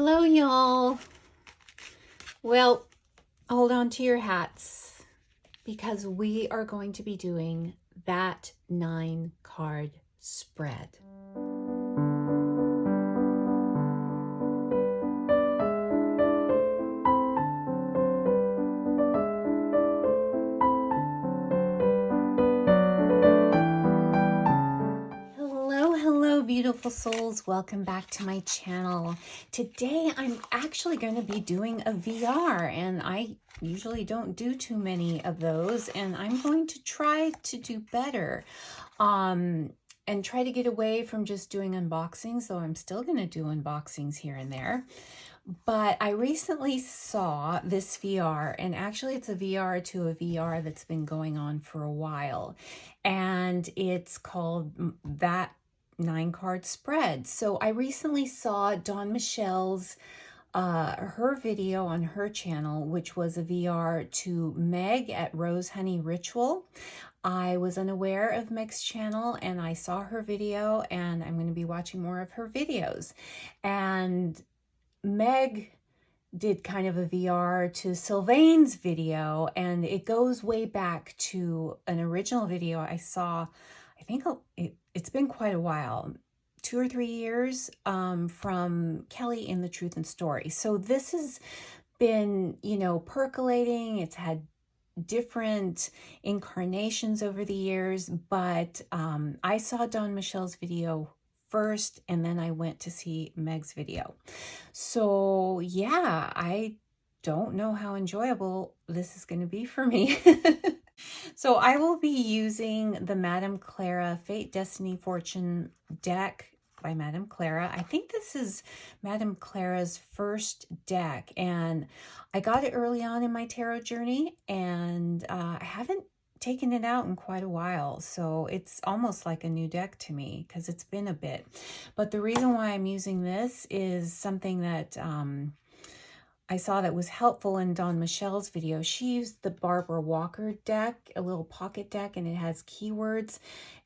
Hello, y'all. Well, hold on to your hats because we are going to be doing that 9-card spread. Hello, beautiful souls. Welcome back to my channel. Today, I'm actually going to be doing a VR, and I usually don't do too many of those, and I'm going to try to do better and try to get away from just doing unboxings, though I'm still going to do unboxings here and there. But I recently saw this VR, and actually it's a VR to a VR that's been going on for a while, and it's called That 9-Card Spread. So I recently saw Dawn Michelle's her video on her channel, which was a VR to Meg at Rose Honey Ritual. I was unaware of Meg's channel and I saw her video, and I'm going to be watching more of her videos. And Meg did kind of a VR to Sylvain's video, and it goes way back to an original video I saw. I think it's been quite a while, 2 or 3 years, from Kelly in The Truth and Story. So this has been, percolating. It's had different incarnations over the years, but I saw Dawn Michelle's video first, and then I went to see Meg's video. So yeah, I don't know how enjoyable this is going to be for me. So I will be using the Madame Clara Fate, Destiny, Fortune deck by Madame Clara. I think this is Madame Clara's first deck, and I got it early on in my tarot journey, and I haven't taken it out in quite a while, so it's almost like a new deck to me because it's been a bit. But the reason why I'm using this is something that I saw that was helpful in Dawn Michelle's video. She used the Barbara Walker deck, a little pocket deck, and it has keywords.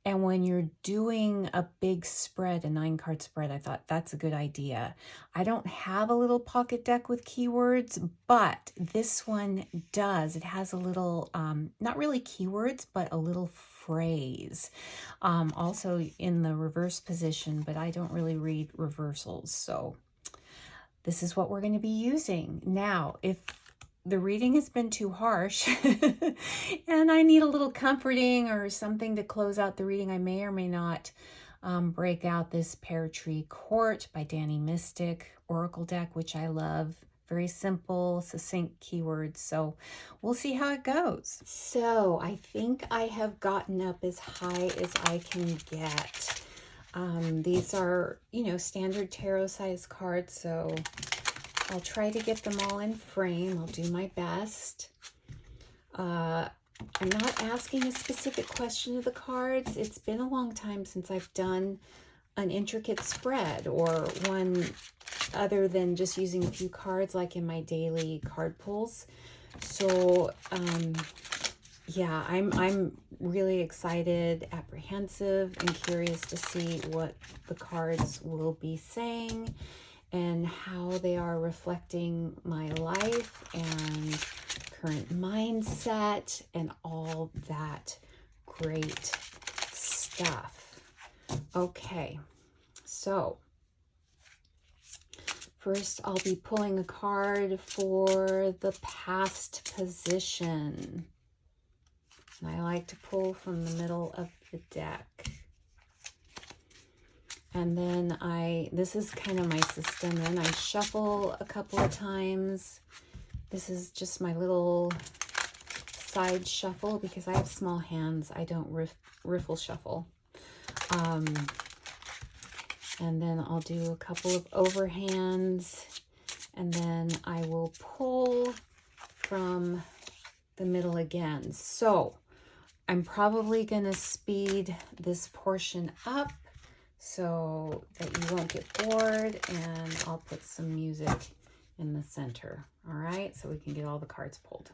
And when you're doing a big spread, a 9-card spread, I thought that's a good idea. I don't have a little pocket deck with keywords, but this one does. It has a little, not really keywords, but a little phrase. Also in the reverse position, but I don't really read reversals, so this is what we're going to be using. Now, if the reading has been too harsh and I need a little comforting or something to close out the reading, I may or may not break out this Pear Tree Court by Danny Mystic Oracle deck, which I love. Very simple, succinct keywords. So we'll see how it goes. So I think I have gotten up as high as I can get. These are, standard tarot size cards, so I'll try to get them all in frame. I'll do my best. I'm not asking a specific question of the cards. It's been a long time since I've done an intricate spread or one other than just using a few cards like in my daily card pulls. So, yeah, I'm really excited, apprehensive, and curious to see what the cards will be saying and how they are reflecting my life and current mindset and all that great stuff. Okay, so first I'll be pulling a card for the past position. I like to pull from the middle of the deck. And then this is kind of my system. Then I shuffle a couple of times. This is just my little side shuffle because I have small hands. I don't riffle shuffle. And then I'll do a couple of overhands. And then I will pull from the middle again. So I'm probably going to speed this portion up so that you won't get bored, and I'll put some music in the center. All right, so we can get all the cards pulled.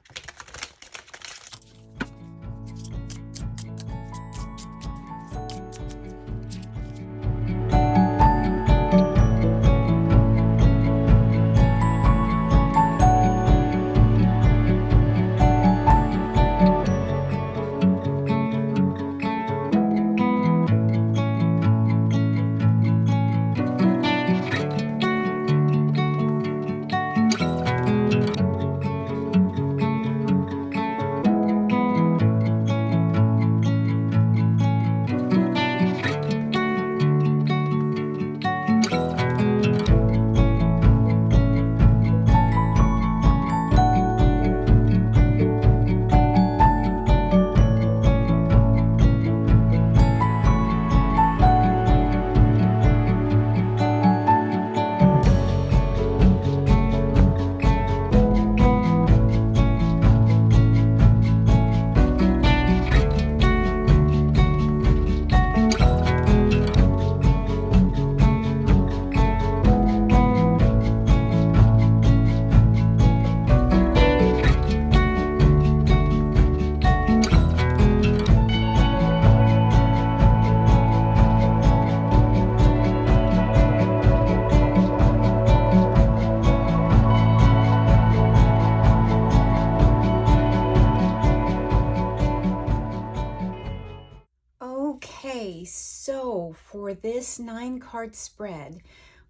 for this 9-card spread,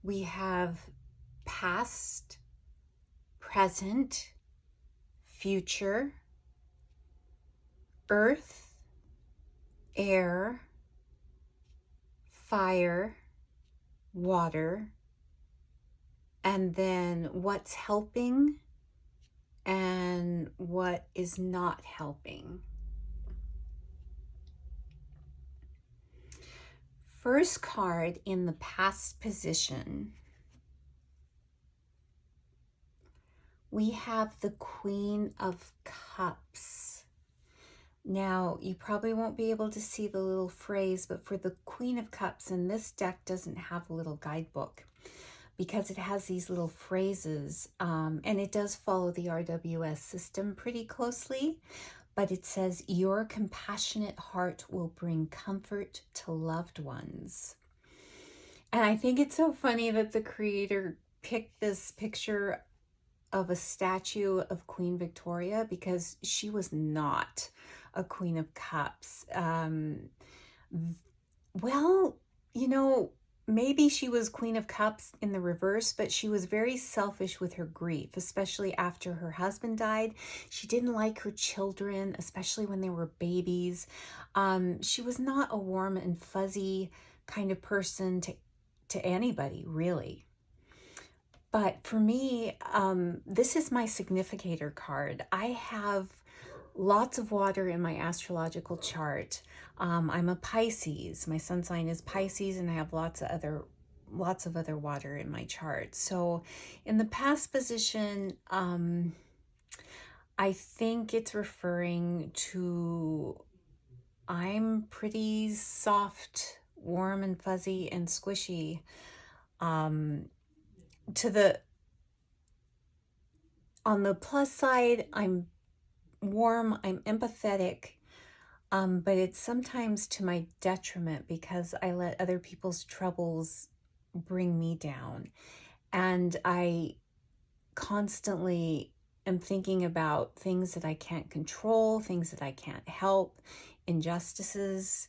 we have past, present, future, earth, air, fire, water, and then what's helping and what is not helping. First card in the past position, we have the Queen of Cups. Now, you probably won't be able to see the little phrase, but for the Queen of Cups, and this deck doesn't have a little guidebook because it has these little phrases, and it does follow the RWS system pretty closely, but it says, your compassionate heart will bring comfort to loved ones. And I think it's so funny that the creator picked this picture of a statue of Queen Victoria because she was not a Queen of Cups. Well, you know, maybe she was Queen of Cups in the reverse, but she was very selfish with her grief, especially after her husband died. She didn't like her children, especially when they were babies. She was not a warm and fuzzy kind of person to anybody, really. But for me, this is my significator card. I have lots of water in my astrological chart. I'm a Pisces. My sun sign is Pisces, and I have lots of other water in my chart. So in the past position, I think it's referring to I'm pretty soft, warm and fuzzy and squishy. On the plus side, I'm warm, I'm empathetic, but it's sometimes to my detriment because I let other people's troubles bring me down. And I constantly am thinking about things that I can't control, things that I can't help, injustices,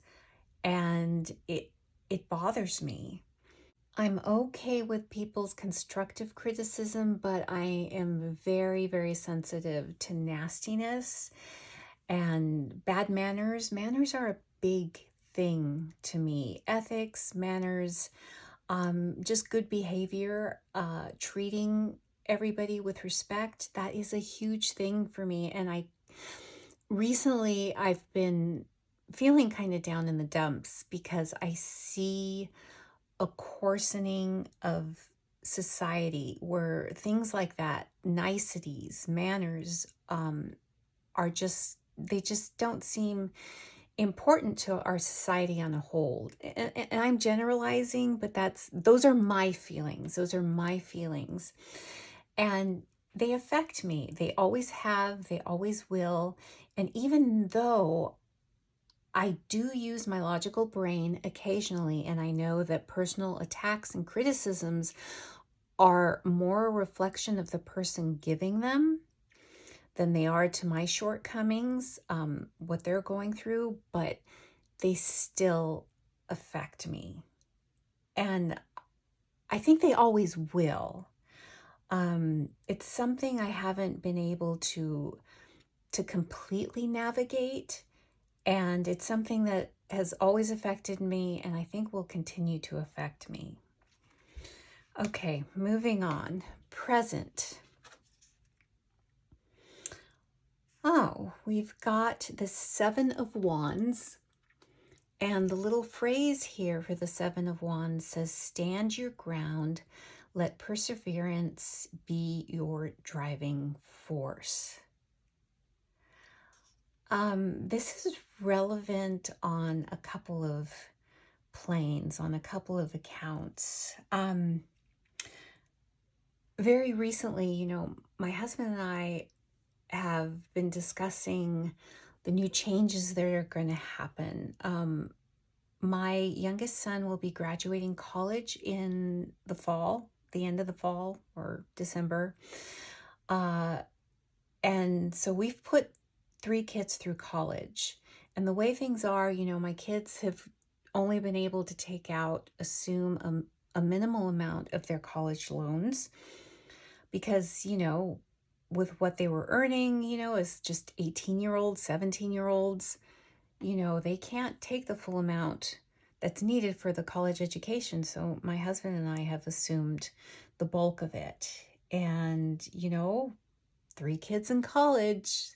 and it bothers me. I'm okay with people's constructive criticism, but I am very, very sensitive to nastiness and bad manners. Manners are a big thing to me. Ethics, manners, just good behavior, treating everybody with respect. That is a huge thing for me. And recently I've been feeling kind of down in the dumps because I see a coarsening of society where things like that, niceties, manners, they just don't seem important to our society on a whole. And I'm generalizing, but those are my feelings. Those are my feelings. And they affect me. They always have, they always will. And even though I do use my logical brain occasionally, and I know that personal attacks and criticisms are more a reflection of the person giving them than they are to my shortcomings, what they're going through, but they still affect me. And I think they always will. It's something I haven't been able to completely navigate. And it's something that has always affected me and I think will continue to affect me. Okay, moving on. Present. Oh, we've got the 7 of Wands. And the little phrase here for the 7 of Wands says, stand your ground. Let perseverance be your driving force. This is relevant on a couple of planes, on a couple of accounts. Very recently, you know, my husband and I have been discussing the new changes that are going to happen. My youngest son will be graduating college in the fall, the end of the fall or December. And so we've put 3 kids through college. And the way things are, you know, my kids have only been able to take out, assume a minimal amount of their college loans because, with what they were earning, as just 18-year-olds, 17-year-olds, they can't take the full amount that's needed for the college education. So my husband and I have assumed the bulk of it. And, 3 kids in college,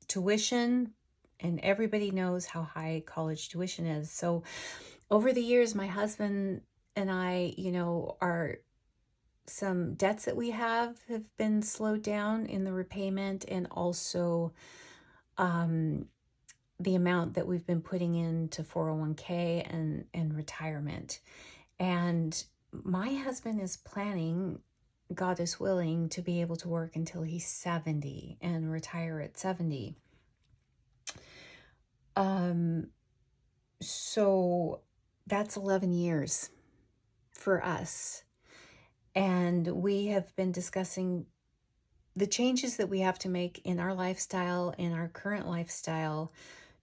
tuition, and everybody knows how high college tuition is. So over the years, my husband and I, some debts that we have been slowed down in the repayment, and also the amount that we've been putting into 401k and retirement. And my husband is planning, God is willing, to be able to work until he's 70 and retire at 70. So that's 11 years for us. And we have been discussing the changes that we have to make in our lifestyle, in our current lifestyle,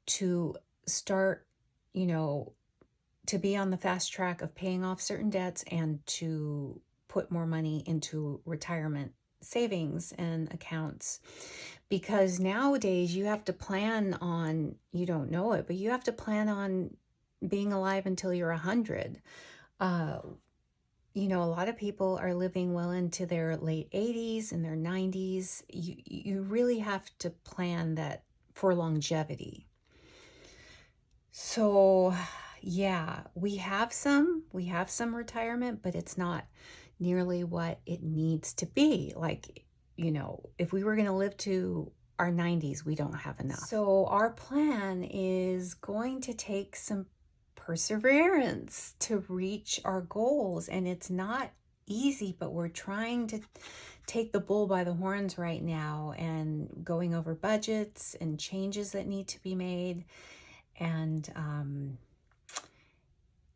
to start, to be on the fast track of paying off certain debts and to put more money into retirement savings and accounts. Because nowadays you have to plan on, you don't know it, but you have to plan on being alive until you're 100. A lot of people are living well into their late 80s and their 90s. You really have to plan that for longevity. So yeah, we have some retirement, but it's not nearly what it needs to be. Like, if we were going to live to our 90s, we don't have enough. So our plan is going to take some perseverance to reach our goals. And it's not easy, but we're trying to take the bull by the horns right now and going over budgets and changes that need to be made. And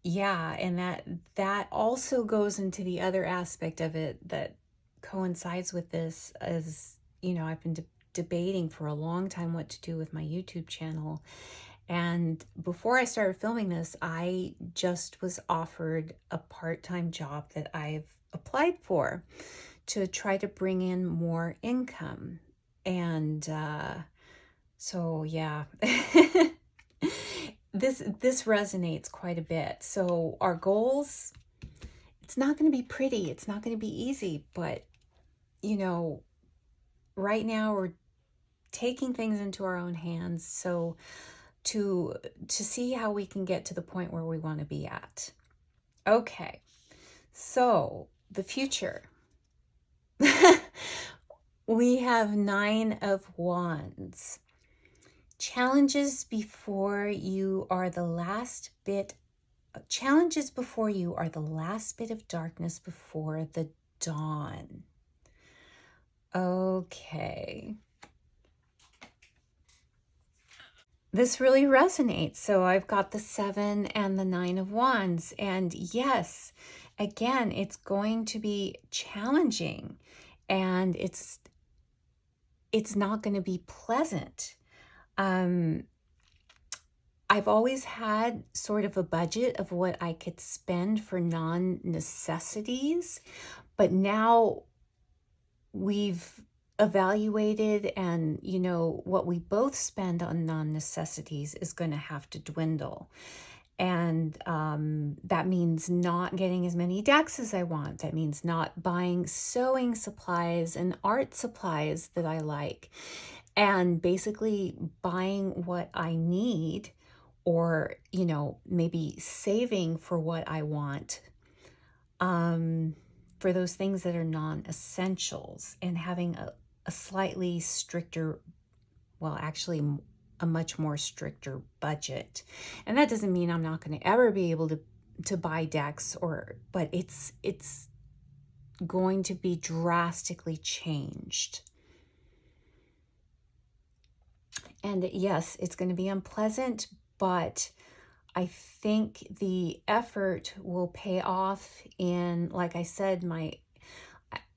and that also goes into the other aspect of it that coincides with this, as I've been debating for a long time what to do with my YouTube channel. And before I started filming this, I just was offered a part-time job that I've applied for to try to bring in more income. And so yeah. This resonates quite a bit. So our goals, it's not going to be pretty. It's not going to be easy, but right now we're taking things into our own hands. So to see how we can get to the point where we want to be at. Okay. So the future. We have 9 of Wands. Challenges before you are the last bit of darkness before the dawn. Okay. This really resonates. So I've got the 7 and the 9 of Wands. And yes, again, it's going to be challenging, and it's not going to be pleasant. I've always had sort of a budget of what I could spend for non-necessities, but now we've evaluated, and what we both spend on non-necessities is going to have to dwindle. And that means not getting as many decks as I want. That means not buying sewing supplies and art supplies that I like, and basically buying what I need, or maybe saving for what I want, for those things that are non-essentials, and having a slightly stricter, well, actually a much more stricter budget. And that doesn't mean I'm not going to ever be able to buy decks, but it's going to be drastically changed. And yes, it's going to be unpleasant, but I think the effort will pay off in, like I said,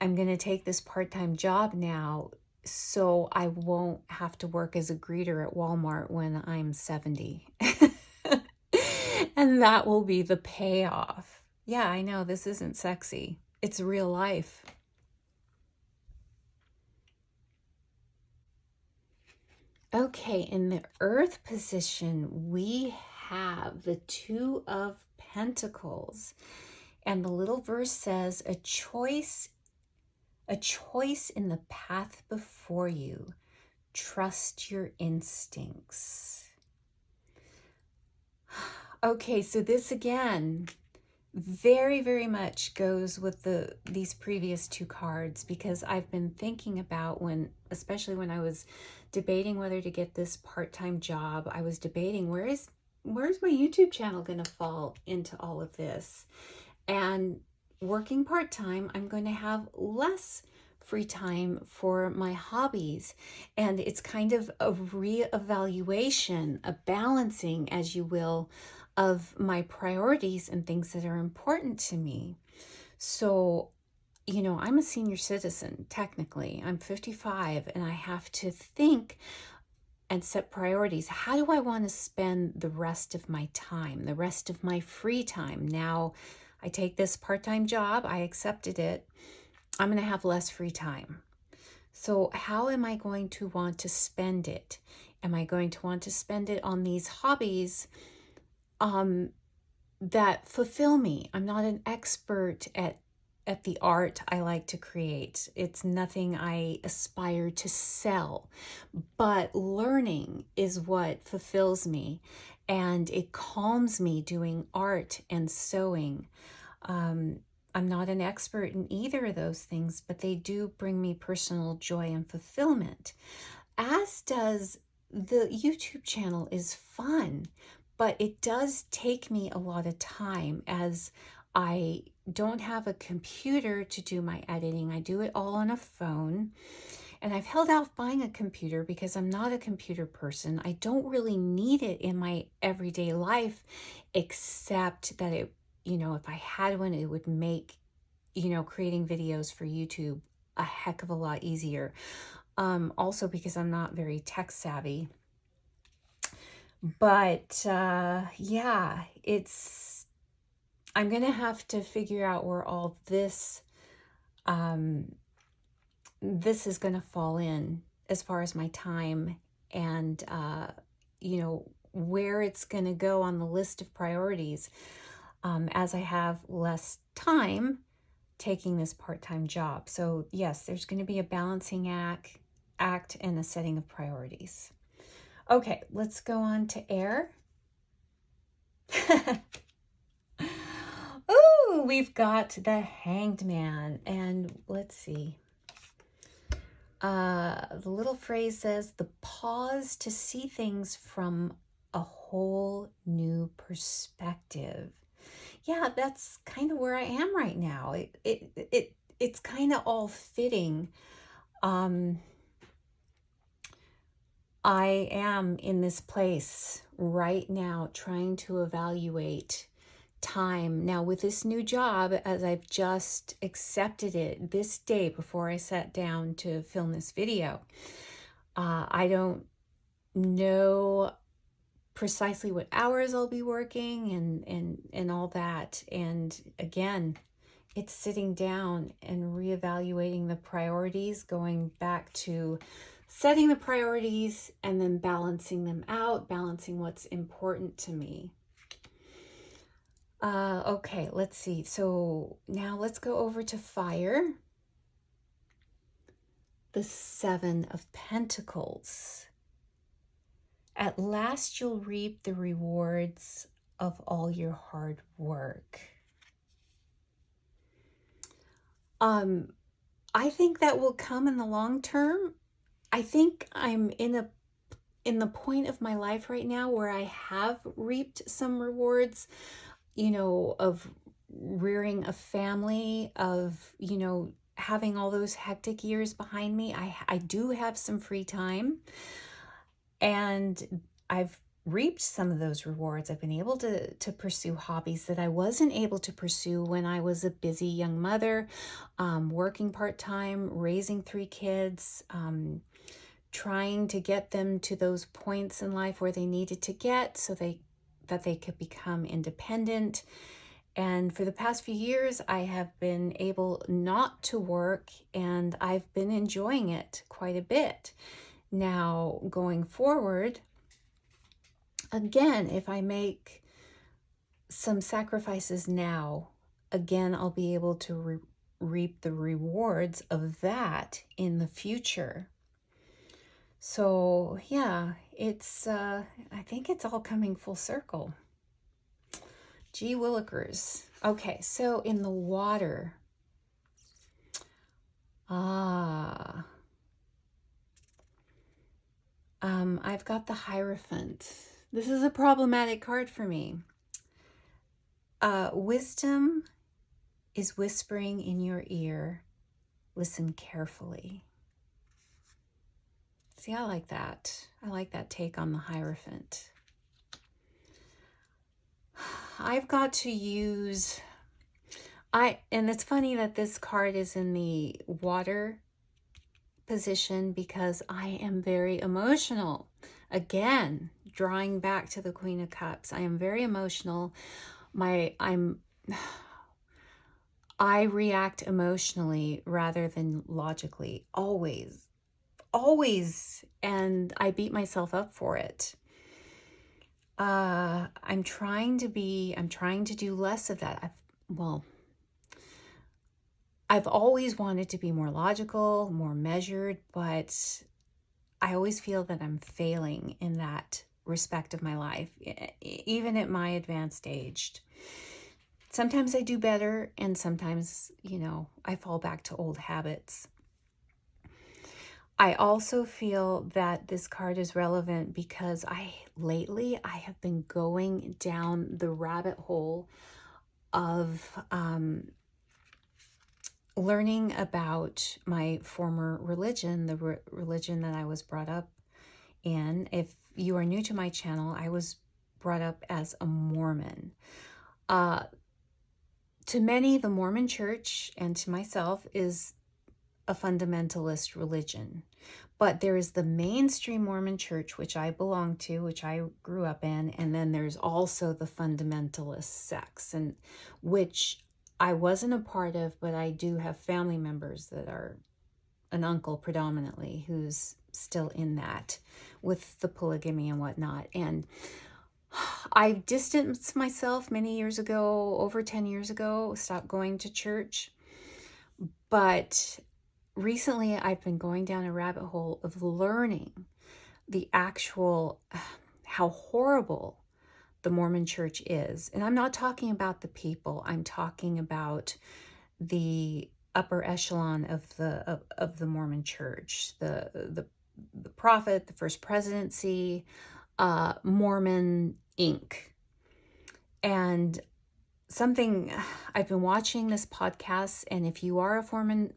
I'm going to take this part-time job now, so I won't have to work as a greeter at Walmart when I'm 70. And that will be the payoff. Yeah, I know this isn't sexy. It's real life. Okay, in the Earth position, we have the Two of Pentacles. And the little verse says, a choice in the path before you. Trust your instincts. Okay, so this again very, very much goes with these previous two cards, because I've been thinking about especially when I was debating whether to get this part-time job, I was debating where's my YouTube channel going to fall into all of this. And working part-time, I'm going to have less free time for my hobbies. And it's kind of a reevaluation, a balancing, as you will, of my priorities and things that are important to me. So, you know, I'm a senior citizen, technically. I'm 55, and I have to think and set priorities. How do I want to spend the rest of my time, the rest of my free time? Now, I take this part-time job, I accepted it. I'm going to have less free time. So how am I going to want to spend it? Am I going to want to spend it on these hobbies that fulfill me? I'm not an expert at the art I like to create. It's nothing I aspire to sell, but learning is what fulfills me, and it calms me doing art and sewing. I'm not an expert in either of those things, but they do bring me personal joy and fulfillment. As does the YouTube channel is fun, but it does take me a lot of time, as I don't have a computer to do my editing. I do it all on a phone. And I've held off buying a computer because I'm not a computer person. I don't really need it in my everyday life, except that it, you know, if I had one, it would make, you know, creating videos for YouTube a heck of a lot easier. Also because I'm not very tech savvy. But yeah, I'm gonna have to figure out where all this is gonna fall in as far as my time, and you know, where it's gonna go on the list of priorities, as I have less time taking this part-time job. So yes, there's going to be a balancing act and a setting of priorities. Okay, let's go on to air. Oh, we've got the Hanged Man, and let's see. The little phrase says, the pause to see things from a whole new perspective. Yeah, that's kind of where I am right now. It's kind of all fitting. I am in this place right now trying to evaluate time. Now with this new job, as I've just accepted it this day before I sat down to film this video, I don't know precisely what hours I'll be working and all that. And again, it's sitting down and reevaluating the priorities, going back to setting the priorities and then balancing them out, balancing what's important to me. Okay, let's see. So now let's go over to fire. The Seven of Pentacles. At last you'll reap the rewards of all your hard work. I think that will come in the long term. I think I'm in the point of my life right now where I have reaped some rewards, you know, of rearing a family, of, you know, having all those hectic years behind me. I do have some free time, and I've reaped some of those rewards. I've been able to pursue hobbies that I wasn't able to pursue when I was a busy young mother, working part-time, raising 3 kids, trying to get them to those points in life where they needed to get so they that they could become independent. And for the past few years, I have been able not to work, and I've been enjoying it quite a bit. Now, going forward, again, if I make some sacrifices now, again, I'll be able to reap the rewards of that in the future. So yeah, it's I think it's all coming full circle. Gee willikers. Okay, so in the water, I've got the Hierophant. This is a problematic card for me. Wisdom is whispering in your ear. Listen carefully. See, I like that. I like that take on the Hierophant. I've got to use, and it's funny that this card is in the water position because I am very emotional. Again, drawing back to the Queen of Cups. I am very emotional. I react emotionally rather than logically, always, and I beat myself up for it. I'm trying to do less of that. I've always wanted to be more logical, more measured, but I always feel that I'm failing in that respect of my life, even at my advanced age. Sometimes I do better, and sometimes, I fall back to old habits. I also feel that this card is relevant because lately I have been going down the rabbit hole of learning about my former religion, the religion that I was brought up in. If you are new to my channel, I was brought up as a Mormon. To many, the Mormon Church, and to myself, is a fundamentalist religion. But there is the mainstream Mormon Church, which I belong to, which I grew up in, and then there's also the fundamentalist sects, and which I wasn't a part of, but I do have family members that are an uncle predominantly who's still in that with the polygamy and whatnot. And I distanced myself many years ago, over 10 years ago, stopped going to church. But recently I've been going down a rabbit hole of learning the actual, how horrible the Mormon Church is. And I'm not talking about the people, I'm talking about the upper echelon of the Mormon Church, the prophet, the first presidency, Mormon Inc. And something, I've been watching this podcast, and if you are a former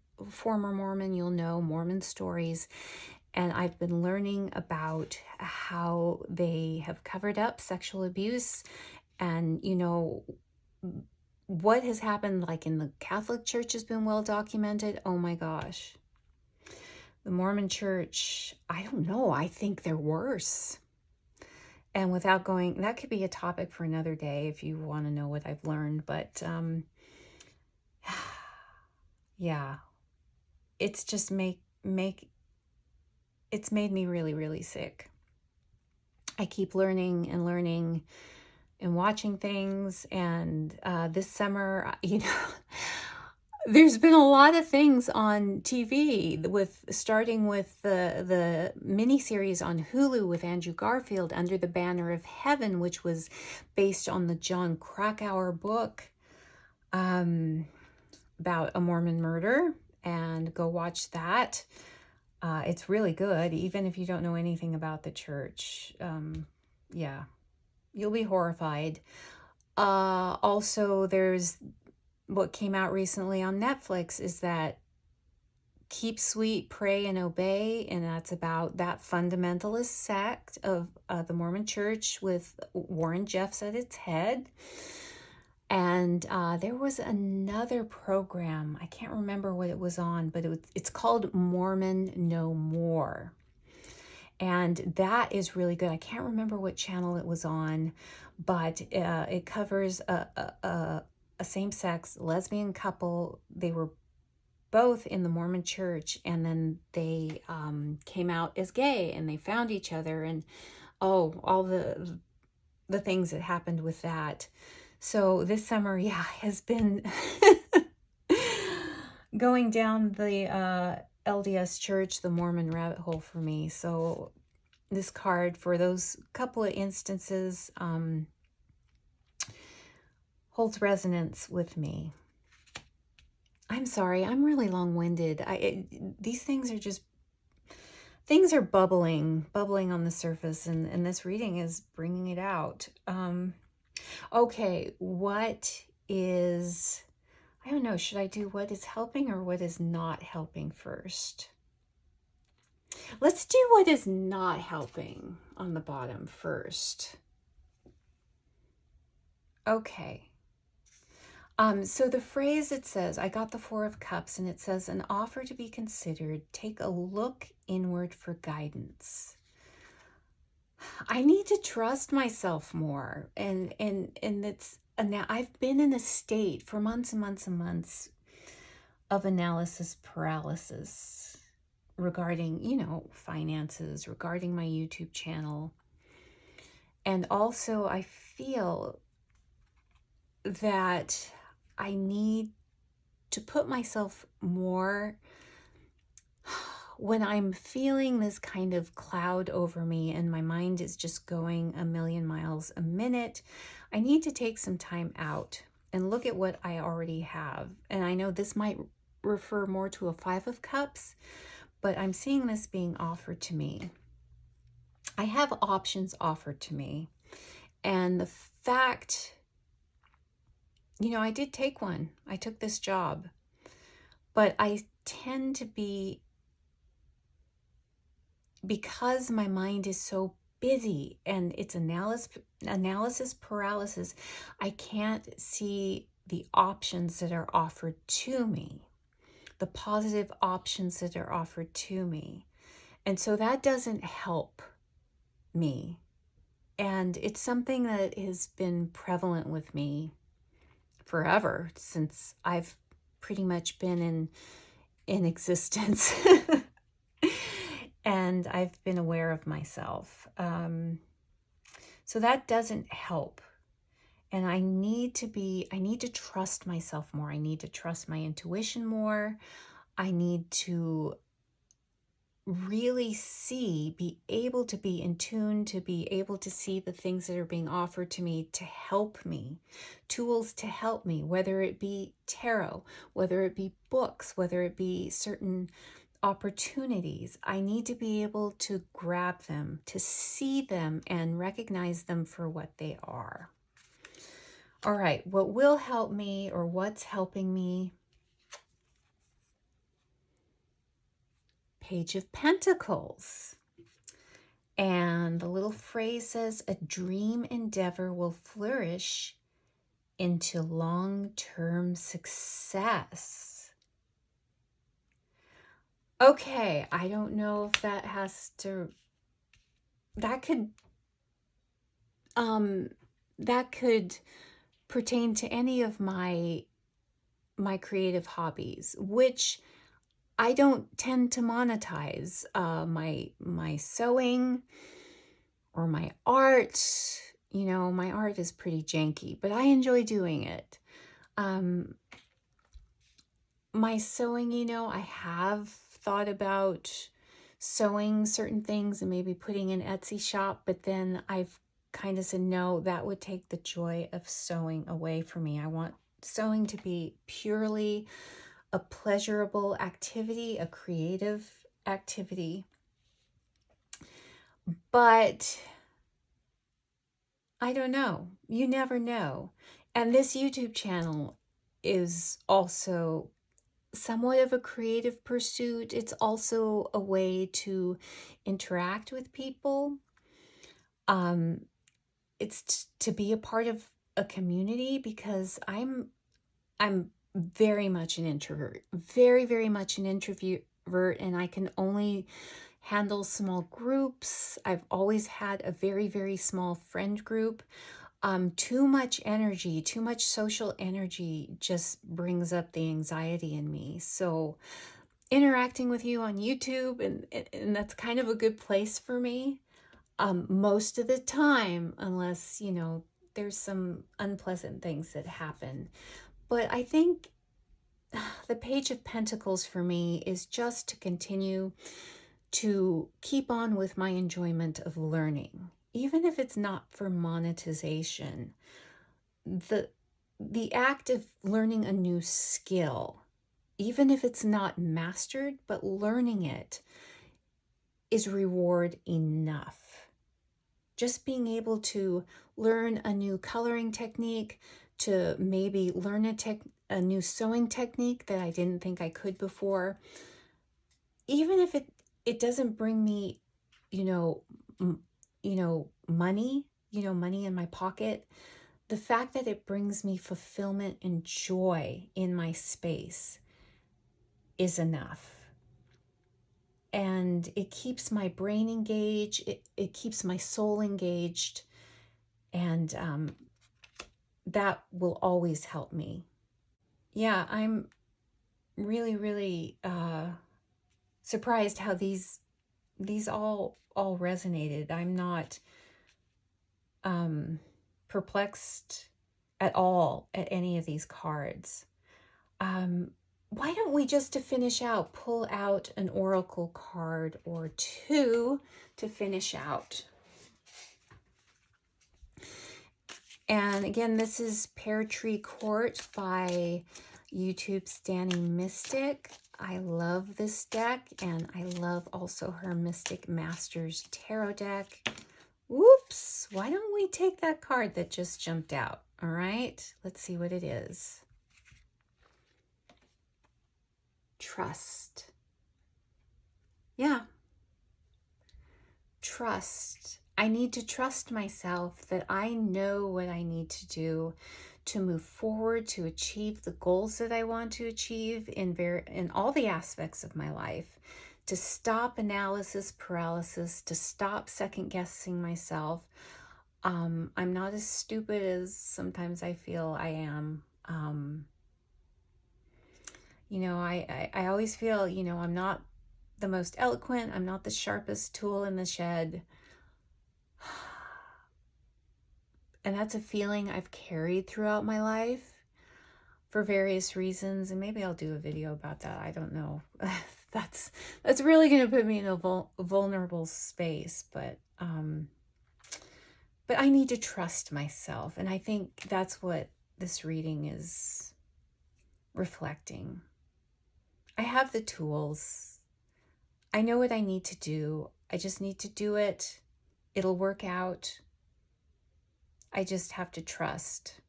Mormon, you'll know Mormon stories. And I've been learning about how they have covered up sexual abuse, and what has happened, like in the Catholic Church, has been well documented. Oh my gosh. The Mormon Church, I don't know, I think they're worse. And without going, that could be a topic for another day if you want to know what I've learned. But yeah, it's just it's made me really, really sick. I keep learning and learning and watching things. And this summer, there's been a lot of things on TV, starting with the miniseries on Hulu with Andrew Garfield, Under the Banner of Heaven, which was based on the John Krakauer book about a Mormon murder. And go watch that. It's really good, even if you don't know anything about the church. Yeah, you'll be horrified. Also, there's what came out recently on Netflix is that Keep Sweet, Pray, and Obey, and that's about that fundamentalist sect of the Mormon Church with Warren Jeffs at its head. And there was another program, I can't remember what it was on, but it's called Mormon No More. And that is really good. I can't remember what channel it was on, but it covers a same-sex lesbian couple. They were both in the Mormon church, and then they came out as gay, and they found each other, and all the things that happened with that. So this summer, yeah, has been going down the LDS church, the Mormon rabbit hole for me. So this card, for those couple of instances, holds resonance with me. I'm sorry, I'm really long-winded. These things are just, things are bubbling on the surface, and this reading is bringing it out. Okay, what is, I don't know, should I do what is helping or what is not helping first? Let's do what is not helping on the bottom first. Okay. So the phrase, it says, I got the Four of Cups, and it says, an offer to be considered. Take a look inward for guidance. I need to trust myself more. And it's, now I've been in a state for months and months and months of analysis paralysis regarding, finances, regarding my YouTube channel. And also I feel that I need to put myself more, when I'm feeling this kind of cloud over me and my mind is just going a million miles a minute, I need to take some time out and look at what I already have. And I know this might refer more to a Five of Cups, but I'm seeing this being offered to me. I have options offered to me. And the fact, I did take one. I took this job. But I tend to be, because my mind is so busy and it's analysis paralysis, I can't see the options that are offered to me, the positive options that are offered to me. And so that doesn't help me. And it's something that has been prevalent with me forever, since I've pretty much been in existence. And I've been aware of myself. So that doesn't help. And I need to trust myself more. I need to trust my intuition more. I need to really be able to be in tune, to be able to see the things that are being offered to me to help me, tools to help me, whether it be tarot, whether it be books, whether it be certain opportunities. I need to be able to grab them, to see them and recognize them for what they are. All right, what will help me, or what's helping me? Page of Pentacles. And the little phrase says, a dream endeavor will flourish into long-term success. Okay, I don't know if that has to, that could pertain to any of my creative hobbies, which I don't tend to monetize. My sewing or my art, my art is pretty janky, but I enjoy doing it. My sewing, I have thought about sewing certain things and maybe putting an Etsy shop, but then I've kind of said, no, that would take the joy of sewing away from me. I want sewing to be purely a pleasurable activity, a creative activity. But I don't know. You never know. And this YouTube channel is also somewhat of a creative pursuit. It's also a way to interact with people. It's to be a part of a community, because I'm very much an introvert, very, very much an introvert, and I can only handle small groups. I've always had a very, very small friend group. Too much energy, too much social energy just brings up the anxiety in me. So interacting with you on YouTube, and that's kind of a good place for me. Most of the time, unless, you know, there's some unpleasant things that happen. But I think the Page of Pentacles for me is just to continue to keep on with my enjoyment of learning, even if it's not for monetization. The act of learning a new skill, even if it's not mastered, but learning it is reward enough. Just being able to learn a new coloring technique, to maybe learn a new sewing technique that I didn't think I could before, even if it doesn't bring me, money, money in my pocket, the fact that it brings me fulfillment and joy in my space is enough. And it keeps my brain engaged. It keeps my soul engaged. And that will always help me. Yeah, I'm really, really surprised how these all resonated. I'm not perplexed at all at any of these cards. Why don't we, just to finish out, pull out an oracle card or two to finish out? And again, this is Pear Tree Court by YouTube Standing Mystic. I love this deck, and I love also her Mystic Masters Tarot deck. Whoops! Why don't we take that card that just jumped out? All right, let's see what it is. Trust. Yeah. Trust. I need to trust myself that I know what I need to do to move forward, to achieve the goals that I want to achieve in all the aspects of my life, to stop analysis paralysis, to stop second guessing myself. I'm not as stupid as sometimes I feel I am. I always feel, I'm not the most eloquent. I'm not the sharpest tool in the shed. And that's a feeling I've carried throughout my life for various reasons. And maybe I'll do a video about that. I don't know. That's really going to put me in a vulnerable space. But I need to trust myself. And I think that's what this reading is reflecting. I have the tools. I know what I need to do. I just need to do it. It'll work out. I just have to trust.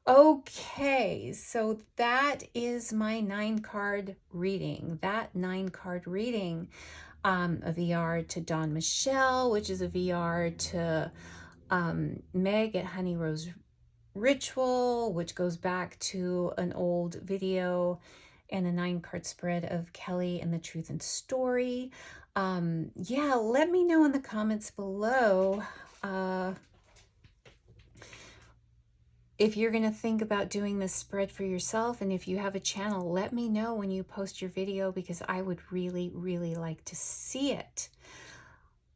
Okay, so that is my 9-card reading. That 9-card reading, a VR to Dawn Michelle, which is a VR to Meg at Honey Rose Ritual, which goes back to an old video, and a 9-card spread of Kelly and the Truth and Story. Yeah, let me know in the comments below if you're going to think about doing this spread for yourself, and if you have a channel, let me know when you post your video, because I would really, really like to see it.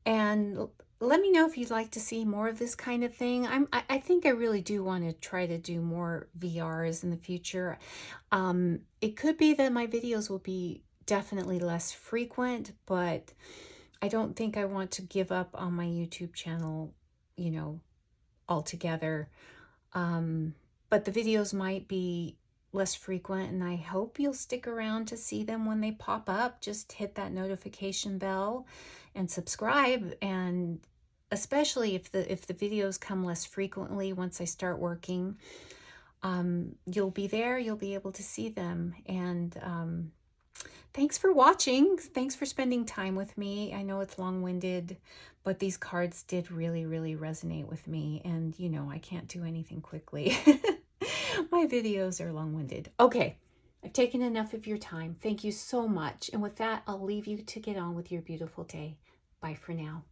And let me know if you'd like to see more of this kind of thing. I think I really do want to try to do more VRs in the future. It could be that my videos will be definitely less frequent, but I don't think I want to give up on my YouTube channel, altogether. But the videos might be less frequent, and I hope you'll stick around to see them when they pop up. Just hit that notification bell and subscribe, and especially if the videos come less frequently once I start working, you'll be there, you'll be able to see them. And thanks for watching. Thanks for spending time with me. I know it's long-winded, but these cards did really, really resonate with me. And, I can't do anything quickly. My videos are long-winded. Okay, I've taken enough of your time. Thank you so much. And with that, I'll leave you to get on with your beautiful day. Bye for now.